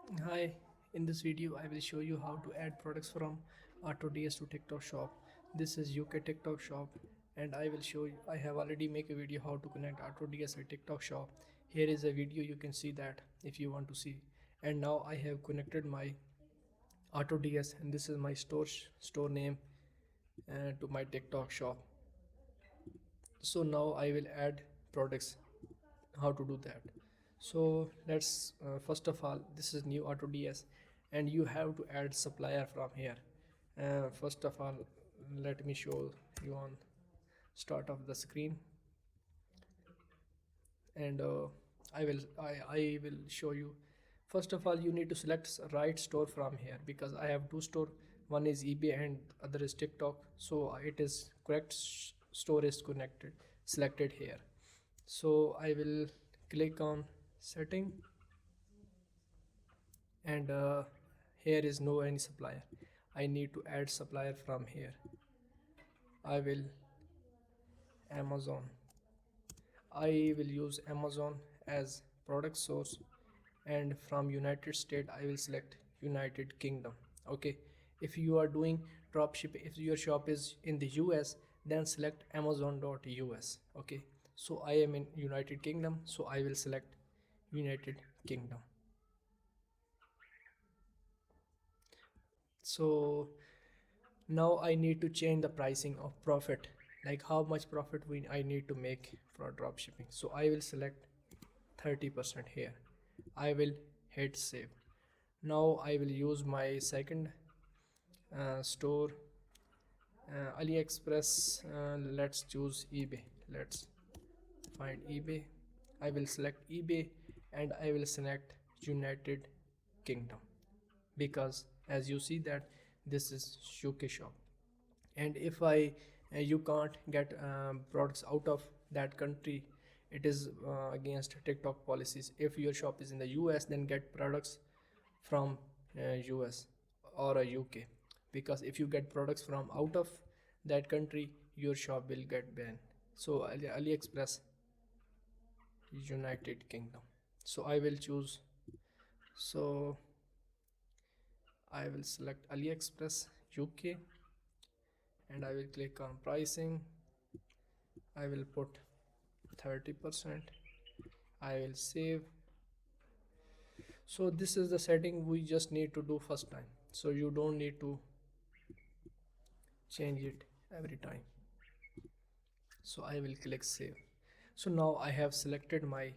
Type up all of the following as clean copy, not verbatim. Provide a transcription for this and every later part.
Hi, in this video I will show you how to add products from AutoDS to TikTok shop. This is UK TikTok shop and I will show you, I have already make a video how to connect AutoDS with TikTok shop. Here is a video, you can see that if you want to see. And now I have connected my AutoDS and this is my store name to my TikTok shop. So now I will add products. How to do that? So let's first of all, this is new AutoDS and you have to add supplier from here. First of all, let me show you on start of the screen, and I will show you. First of all, you need to select right store from here because I have two store. One is eBay and other is TikTok. So it is correct store is connected selected here. So I will click on setting, and here is no any supplier. I need to add supplier from here. I will Amazon. I will use Amazon as product source, and from United States I will select United Kingdom. Okay, if you are doing dropship, if your shop is in the US, then select Amazon.us. Okay, so I am in United Kingdom, so I will select United Kingdom. So now I need to change the pricing of profit, like how much profit I need to make for drop shipping. So I will select 30% here. I will hit save. Now I will use my second store, AliExpress. Let's choose eBay. Let's find eBay. I will select eBay and I will select United Kingdom because as you see that this is UK shop. And if you can't get products out of that country, it is against TikTok policies. If your shop is in the US, then get products from US or a UK, because if you get products from out of that country, your shop will get banned. So AliExpress United Kingdom. So I will choose. So I will select AliExpress UK and I will click on pricing. I will put 30%. I will save. So this is the setting we just need to do first time, so you don't need to change it every time. So I will click save. So now I have selected my,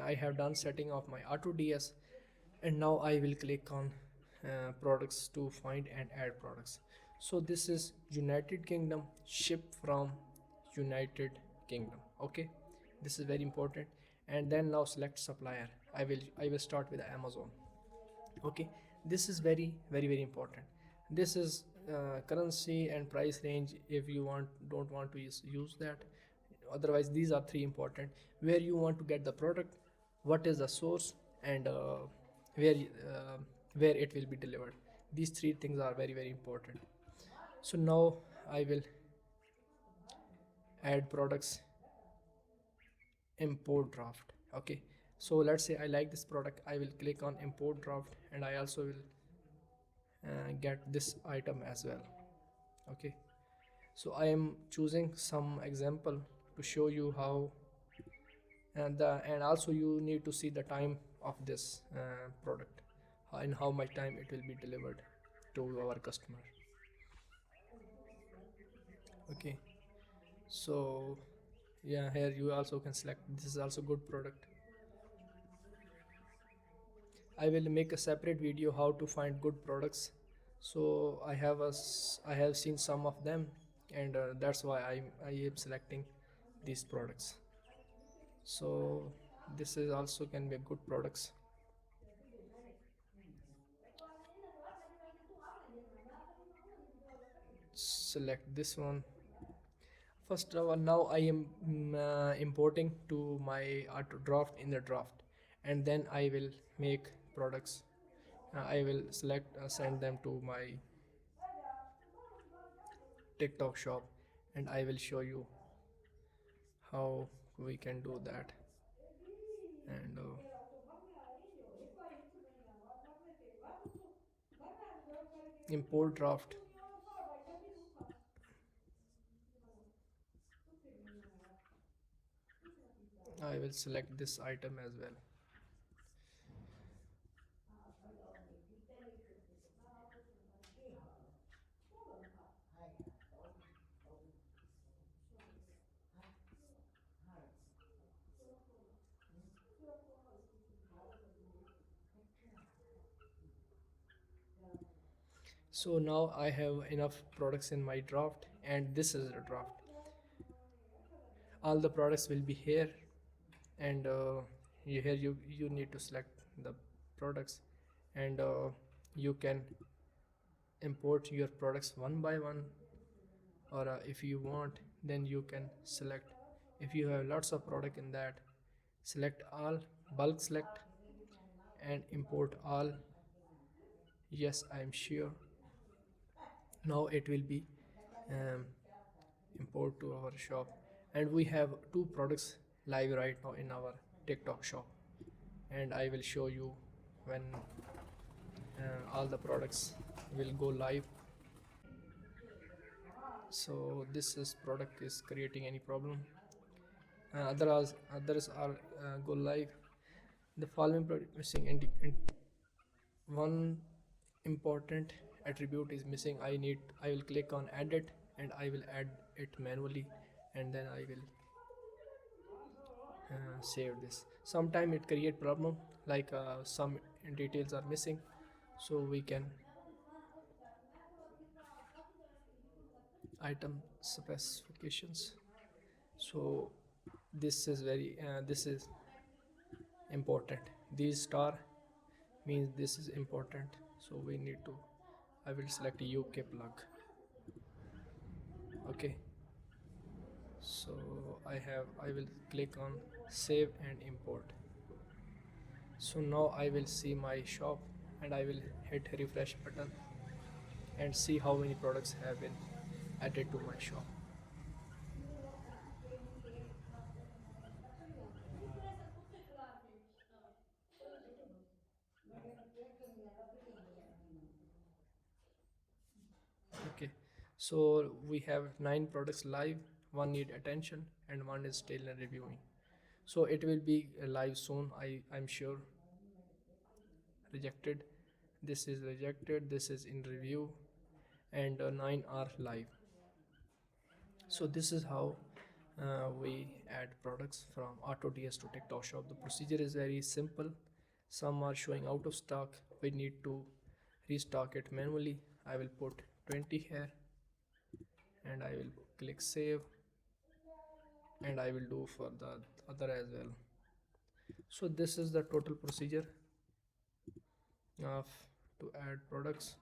I have done setting of my AutoDS, and now I will click on products to find and add products. So this is United Kingdom, ship from United Kingdom. Okay, this is very important. And then now select supplier. I will start with Amazon. Okay, this is very important. This is currency and price range. If you don't want to use that, otherwise these are three important: where you want to get the product, what is the source, and where uh, where it will be delivered. These three things are very important. So now I will add products, import draft. Okay, so let's say I like this product. I will click on import draft, and I also will get this item as well. Okay, so I am choosing some example to show you how, and also you need to see the time of this product, and how much time it will be delivered to our customer. Okay, so yeah, here you also can select, this is also good product. I will make a separate video how to find good products. So I have seen some of them, and that's why I am selecting these products. So this is also can be good products. Select this one. First of all, now I am importing to my auto draft in the draft, and then I will make products. I will select send them to my TikTok shop, and I will show you how we can do that. And import draft. I will select this item as well. So now I have enough products in my draft, and this is the draft. All the products will be here, and here you need to select the products, and you can import your products one by one, or if you want, then you can select. If you have lots of product in that, select all, bulk select, and import all. Yes, I am sure. Now it will be um, import to our shop, and we have two products live right now in our TikTok shop, and I will show you when all the products will go live. So this is product is creating any problem. Others are go live. The following product missing, and one important attribute is missing. I will click on edit, and I will add it manually, and then I will save this. Sometime it create problem, like some details are missing, so we can item specifications. So this is important. These star means this is important, so we need to, I will select UK plug. Okay, so I will click on save and import. So now I will see my shop, and I will hit refresh button and see how many products have been added to my shop. Okay, so we have 9 products live, one need attention, and one is still in reviewing. So it will be live soon, I'm sure. Rejected, this is rejected, this is in review, and 9 are live. So this is how we add products from AutoDS to TikTok shop. The procedure is very simple. Some are showing out of stock, we need to restock it manually. I will put 20 here, and I will click save, and I will do for the other as well. So this is the total procedure of to add products.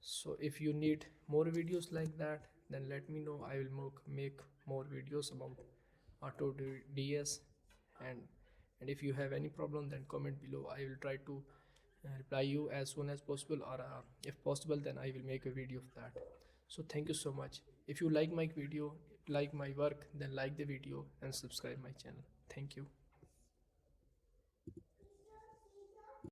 So if you need more videos like that, then let me know. I will make more videos about AutoDS, and if you have any problem, then comment below. I will try to reply you as soon as possible, or if possible, then I will make a video of that. So thank you so much. If you like my video, like my work, then like the video and subscribe my channel. Thank you.